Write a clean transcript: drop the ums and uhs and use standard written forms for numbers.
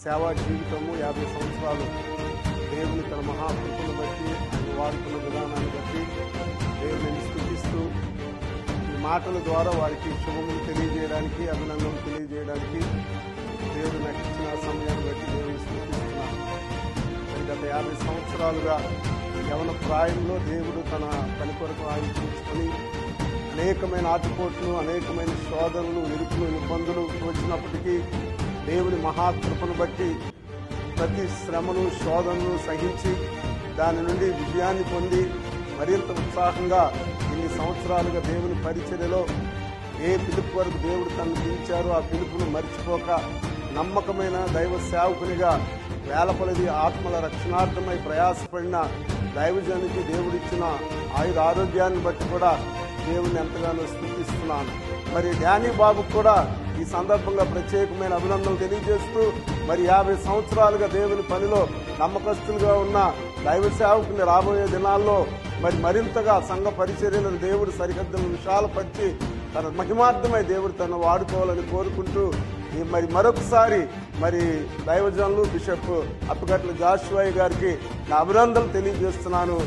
సేవా జీవితము 50 సంవత్సరాలు దేవుని తన మహాకృపను బట్టి ఆయన వాడుతున్న విధానాన్ని బట్టి దేవుని స్తుతిస్తూ ఈ మాటల ద్వారా వారికి శుభములు తెలియజేయడానికి, అభినందనలు తెలియజేయడానికి దేవుడు నాకు ఇచ్చిన సమయాన్ని బట్టి దేవుని స్తుతిస్తున్నాను. గత 50 సంవత్సరాలుగా యవన ప్రాయంలో దేవుడు తన పని కొరకు ఆయన చూసుకొని అనేకమైన ఆటుపోట్లు, అనేకమైన శోధనలు, ఇరుకులు, ఇబ్బందులు వచ్చినప్పటికీ దేవుని మహాకృపను బట్టి ప్రతి శ్రమను, శోధనను సహించి దాని నుండి విజయాన్ని పొంది మరింత ఉత్సాహంగా ఇన్ని సంవత్సరాలుగా దేవుని పరిచర్యలో ఏ పిలుపు వరకు దేవుడు తనను పిలిచారో ఆ పిలుపును మర్చిపోక నమ్మకమైన దైవ సేవకునిగా వేలకొలది ఆత్మల రక్షణార్థమై ప్రయాసపడిన దైవజనునికి దేవుడిచ్చిన ఆయుర ఆరోగ్యాన్ని బట్టి కూడా దేవుని ఎంతగానో స్తుతిస్తున్నాను. మరి డానీ బాబు కూడా ఈ సందర్భంగా ప్రత్యేకమైన అభినందనలు తెలియజేస్తూ మరి 50 సంవత్సరాలుగా దేవుని పనిలో నమ్మకస్తులుగా ఉన్న దైవ సేవకుని రాబోయే దినాల్లో మరింతగా సంఘ పరిచర్యలను దేవుడు సరిహద్దులను విశాలపరిచి తన మహిమార్థమై దేవుడు తను వాడుకోవాలని కోరుకుంటూ మరొకసారి దైవజనులు బిషప్ అప్పగట్ల జాషువా గారికి నా అభినందనలు తెలియజేస్తున్నాను.